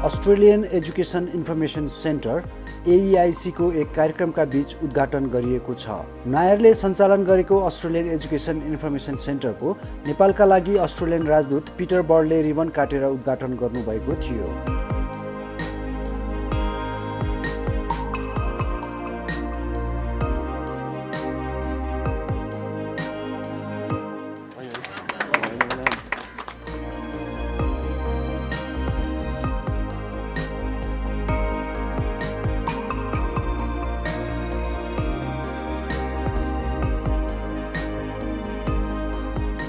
Australian education information centre AEIC को एक कार्यक्रमका बीच उद्घाटन गरिएको छ। नायरले सञ्चालन गरेको अस्ट्रेलियन एजुकेसन इन्फर्मेसन सेन्टरको नेपालका लागि अस्ट्रेलियन राजदूत पिटर बर्डले रिबन काटेर उद्घाटन गर्नुभएको थियो।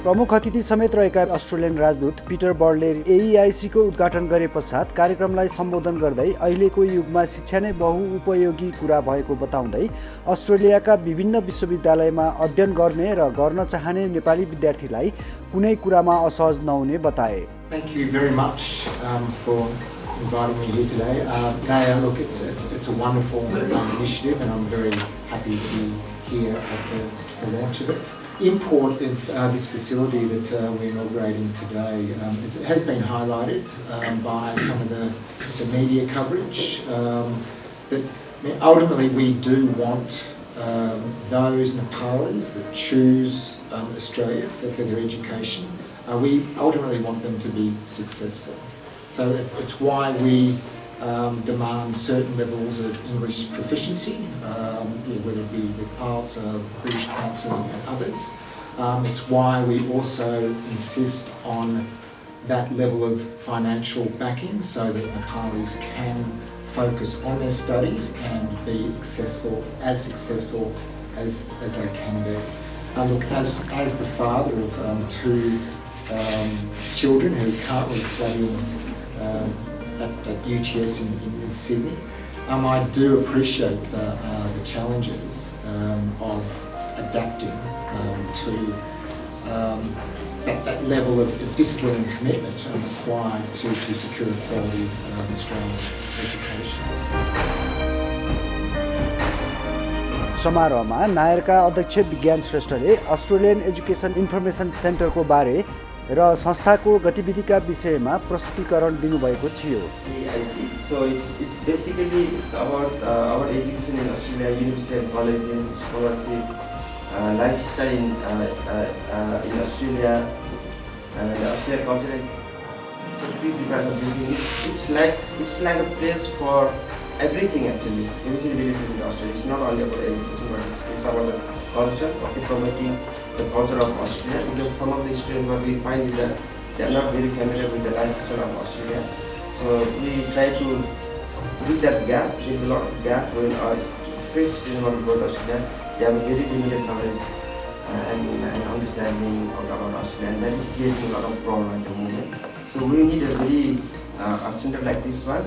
प्रमुख अतिथि समेत रहेका अस्ट्रेलियन राजदूत पिटर बर्डले AEIC को उद्घाटन गरे पश्चात कार्यक्रमलाई सम्बोधन गर्दै अहिलेको युगमा शिक्षा नै बहुउपयोगी कुरा भएको बताउँदै अस्ट्रेलियाका विभिन्न विश्वविद्यालयमा अध्ययन गर्ने र गर्न चाहने नेपाली विद्यार्थीलाई कुनै कुरामा असहज नहुने बताए। Thank you very much for inviting me here today. Naya, look, it's a wonderful initiative, and I'm very happy to be here at the launch of it. Import of this facility that we're inaugurating today has been highlighted by some of the media coverage. That ultimately we do want those Nepalis that choose Australia for their education, we ultimately want them to be successful. So it's why we demand certain levels of English proficiency, whether it be the IELTS, British Council and others. It's why we also insist on that level of financial backing so that Nepalis can focus on their studies and be successful as they can be. Look, as the father of two children who are currently studying at UTS in Sydney, I do appreciate the challenges of adapting to that level of discipline and commitment required to secure quality Australian education. समारोहमा नायरका अध्यक्ष विज्ञान श्रेष्ठले Australian education information सेन्टरको बारे र संस्थाको गतिविधिका विषयमा प्रस्तुतिकरण दिनुभएको थियो। AEIC. So it's basically about our education in Australia, university and colleges, scholarship, lifestyle in Australia, and Australian culture. It's like a place for everything actually, which is related to Australia. It's not only about education, but it's about the culture, promoting the culture of Australia, because some of the students what we find is that they are not very familiar with the lifestyle of Australia. So we try to bridge that gap. There is a lot of gap when our fresh students want to go to Australia. They have a very limited knowledge and understanding about Australia, and that is creating a lot of problem at the moment. So we need a very a center like this one.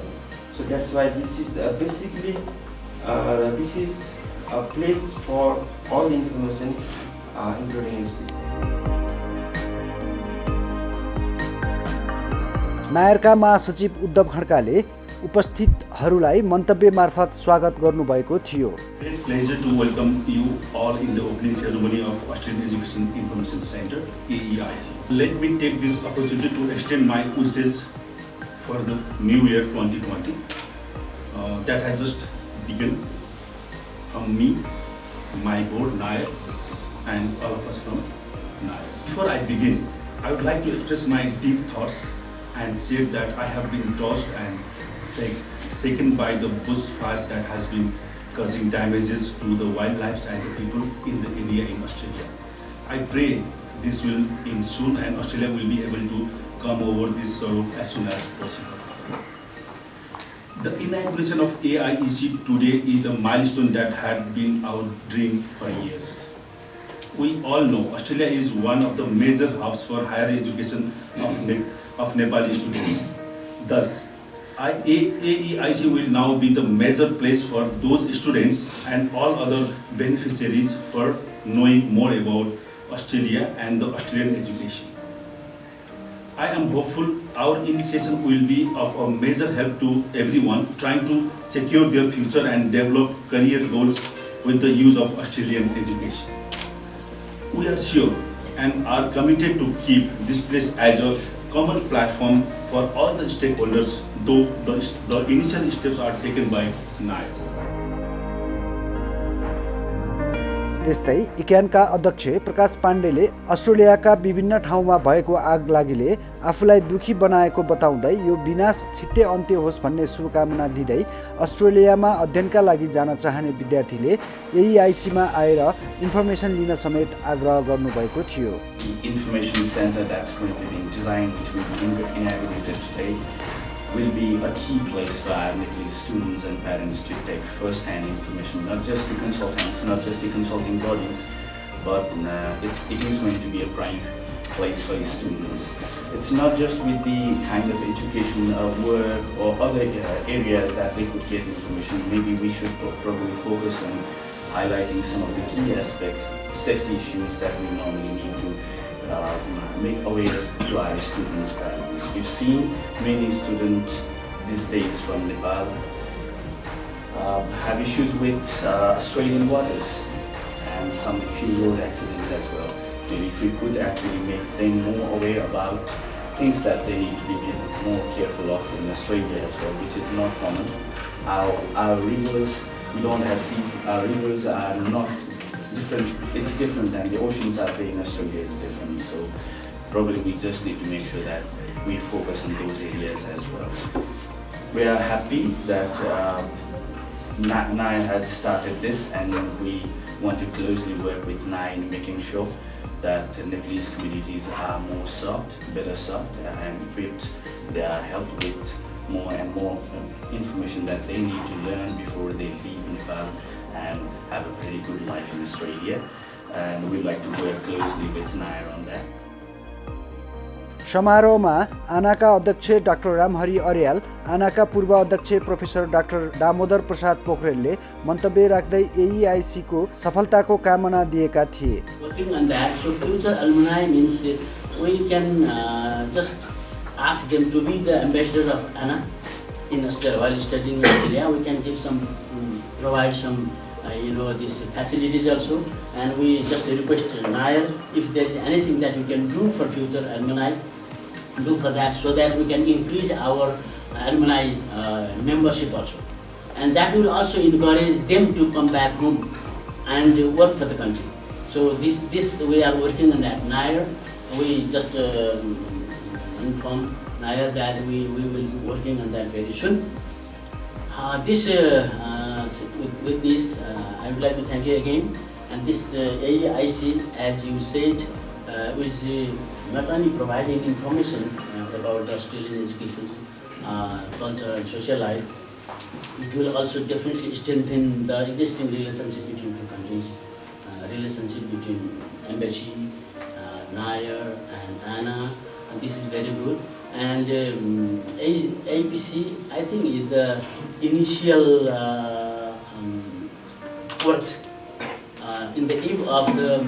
So that's why this is basically this is a place for all the information, including education. नायरका महासचिव उद्धव खड्काले उपस्थितहरूलाई मन्तव्य मार्फत स्वागत गर्नुभएको थियो। Great pleasure to welcome you all in the opening ceremony of Australian Education Information Centre (AEIC). Let me take this opportunity to extend my wishes for the new year 2020 that has just begun from me, my board, Nair, and all of us from Nair. Before I begin, I would like to express my deep thoughts and say that I have been touched and shaken by the bushfire that has been causing damages to the wildlife and the people in the area in Australia. I pray this will end soon and Australia will be able to come over this sorrow as soon as possible. The inauguration of AEIC today is a milestone that had been our dream for years. We all know Australia is one of the major hubs for higher education of Nepali students. Thus, AEIC will now be the major place for those students and all other beneficiaries for knowing more about Australia and the Australian education. I am hopeful our initiation will be of a major help to everyone trying to secure their future and develop career goals with the use of Australian education. We are sure and are committed to keep this place as a common platform for all the stakeholders, though the initial steps are taken by NAI. त्यस्तै इक्यानका अध्यक्ष प्रकाश पाण्डेले अस्ट्रेलियाका विभिन्न ठाउँमा भएको आगलागीले आफूलाई दुखी बनाएको बताउँदै यो विनाश छिट्टै अन्त्य होस् भन्ने शुभकामना दिँदै अस्ट्रेलियामा अध्ययनका लागि जान चाहने विद्यार्थीले AEIC मा आएर इन्फर्मेसन लिन समेत आग्रह गर्नुभएको थियो। Information center that's going to be designed, which will be inaugurated today, will be a key place for our Nepalese students and parents to take first-hand information, not just the consultants, not just the consulting bodies, but it is going to be a prime place for students. It's not just with the kind of education work or other areas that they could get information. Maybe we should probably focus on highlighting some of the key aspects, safety issues that we normally need to make aware to our students' parents. We've seen many students these days from Nepal have issues with Australian waters and some few road accidents as well. Maybe if we could actually make them more aware about things that they need to be more careful of in Australia as well, which is not common. Our rivers, we don't have sea, our rivers are not different, it's different, and the oceans out there in Australia is different. So probably we just need to make sure that we focus on those areas as well. We are happy that NAI has started this, and we want to closely work with NAI in making sure that the Nepalese communities are more served, better served, and with their help with more and more information that they need to learn before they leave Nepal and have a very good life in Australia. And we'd like to work closely with NAI on that. समारोहमा आनाका अध्यक्ष doctor Ramhari Aryal, आनाका पूर्व अध्यक्ष professor doctor Damodar प्रसाद पोखरेलले मन्तव्य राख्दै AEIC को सफलताको कामना दिएका थिए। Working on that, so future alumni means we can just ask them to be the ambassador of ANA in Australia while studying in Australia. We can give some, provide some, these facilities also, and we just request NAI if there is anything that we can do for future alumni, do for that, so that we can increase our alumni membership also, and that will also encourage them to come back home and work for the country. So this we are working on that. NAI, we just inform NAI that we will be working on that very soon. With this, I would like to thank you again. And this AEIC, as you said, is not only providing information about Australian education, culture and social life, it will also definitely strengthen the existing relationship between two countries, relationship between embassy, NAI and ANA, and this is very good. And APC, I think, is the initial work in the eve of the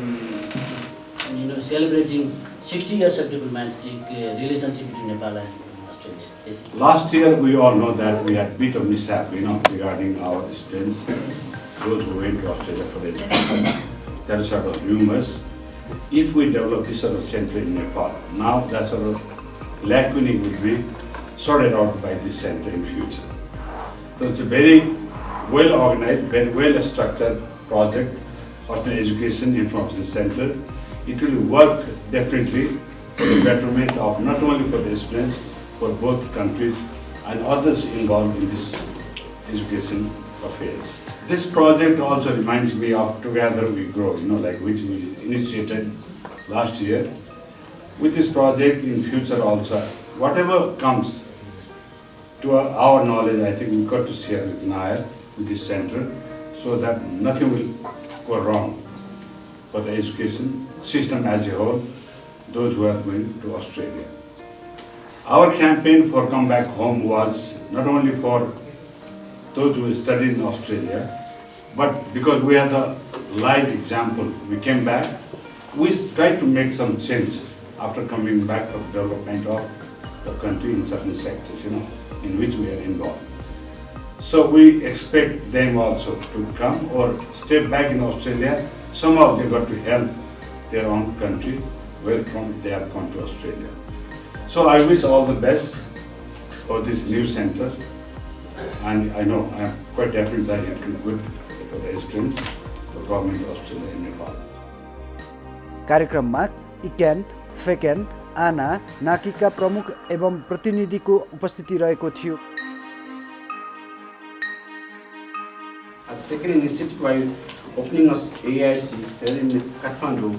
celebrating 60 years of diplomatic relationship between Nepal and Australia. Last year, we all know that we had a bit of mishap, regarding our students, those who went to Australia for education. That is sort of rumors. If we develop this sort of center in Nepal, now that sort of lacuna will be sorted out by this center in future. So it's a very well organized, very well structured project, Australian Education Information Center. It will work definitely for the betterment of not only for the students, for both countries and others involved in this education affairs. This project also reminds me of Together We Grow, which we initiated last year. With this project in future also, whatever comes to our knowledge, I think we've got to share with NAI, with this center, so that nothing will go wrong for the education system as a whole, those who are going to Australia. Our campaign for Come Back Home was not only for those who studied in Australia, but because we had a live example, we came back, we tried to make some change after coming back for the development of the country in certain sectors, in which we are involved. So we expect them also to come or stay back in Australia. Somehow they got to help their own country, where from they have gone to Australia. So I wish all the best for this new center, and I know I am quite definite that it will be good for the students, for government of Australia in Nepal. कार्यक्रममा इक्यान, फेक्यान, आना, नाकीका प्रमुख एवं प्रतिनिधिको उपस्थिति रहेको थियो। Has taken initiative by opening us AEIC here in Kathmandu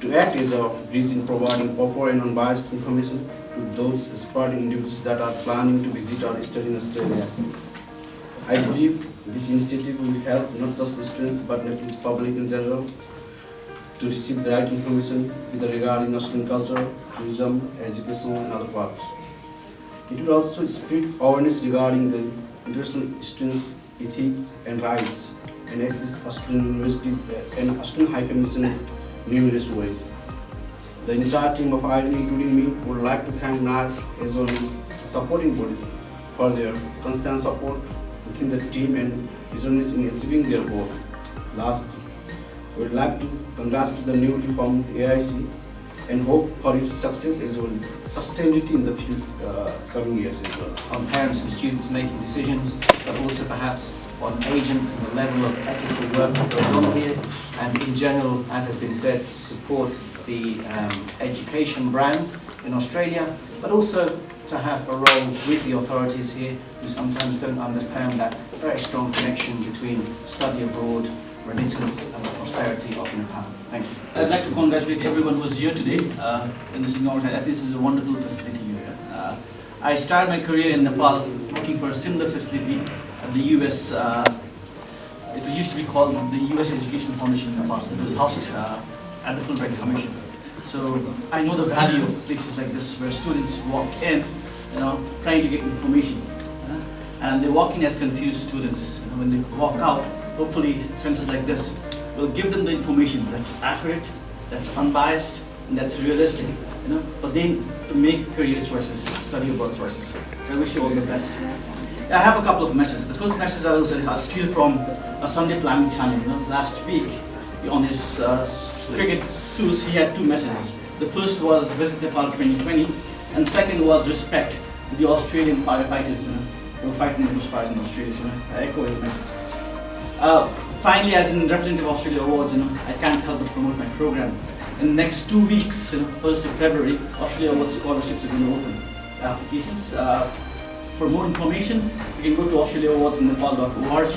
to act as a bridge in providing proper and unbiased information to those aspiring individuals that are planning to visit or study in Australia. I believe this initiative will help not just students but Nepalese public in general to receive the right information regarding Australian culture, tourism, education and other parts. It will also spread awareness regarding the international students' ethics and rights and assist Australian universities and Australian High Commission in numerous ways. The entire team of AEIC, including me, would like to thank NAR as well as supporting bodies for their constant support within the team and visionaries in achieving their goal. Lastly, we would like to congratulate the newly formed AEIC and hope for its success as well as sustainability in the coming years as well. On parents and students making decisions, but also perhaps on agents and the level of ethical work that goes on here, and in general, as has been said, to support the education brand in Australia, but also to have a role with the authorities here who sometimes don't understand that very strong connection between study abroad, remittance and the prosperity of Nepal. Thank you. I'd like to congratulate everyone who's here today in this inauguration. This is a wonderful facility here. I started my career in Nepal looking for a similar facility at the US. It used to be called the US Education Foundation in Nepal. It was housed at the Fulbright Commission. So I know the value of places like this where students walk in, trying to get information. And they walk in as confused students. When they walk out, hopefully centers like this will give them the information that's accurate, that's unbiased, and that's realistic, but then to make career choices, study abroad choices. So I wish you all the best. I have a couple of messages. The first message I'll steal from a Sunday planning channel. Last week on his cricket shoes, he had two messages. The first was visit Nepal 2020, and second was respect the Australian firefighters who are fighting the bushfires in Australia. So I echo his message. Finally, as in Representative of Australia Awards, I can't help but promote my program. In the next 2 weeks, 1st of February, Australia Awards scholarships are going to open applications. For more information, you can go to australiaawardsnepal.org.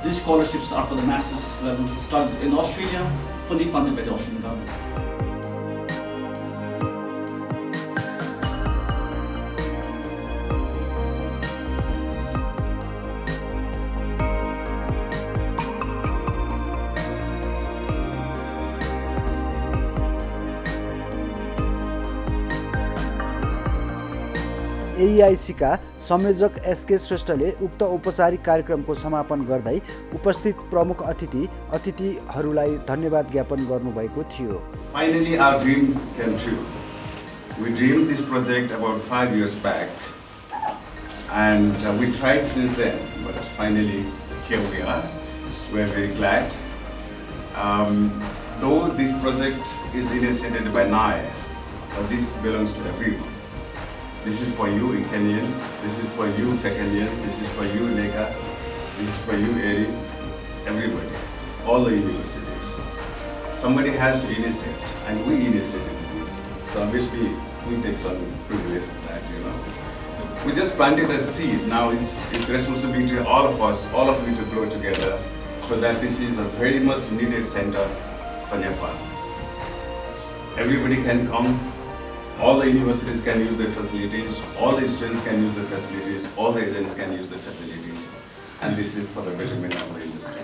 These scholarships are for the master's level studies in Australia, fully funded by the Australian government. AEIC का संयोजक SK श्रेष्ठले उक्त औपचारिक कार्यक्रमको समापन गर्दै उपस्थित प्रमुख अतिथिहरूलाई धन्यवाद ज्ञापन गर्नुभएको थियो। Finally, our dream came true. We dreamed this project about 5 years back, and we tried since then, but finally here we are. We are very glad. Though this project is initiated by NAI, this belongs to everyone. This is for you, Kenyan. This is for you, Fekanian. This is for you, Nega. This is for you, Eri. Everybody, all the universities. Somebody has to initiate, and we initiated this. So obviously, we take some privilege of that, We just planted a seed. Now it's responsibility of all of us, all of you to grow together, so that this is a very much needed center for Nepal. Everybody can come. All the universities can use their facilities, all the students can use the facilities, all the agents can use the facilities, and this is for the betterment of the industry.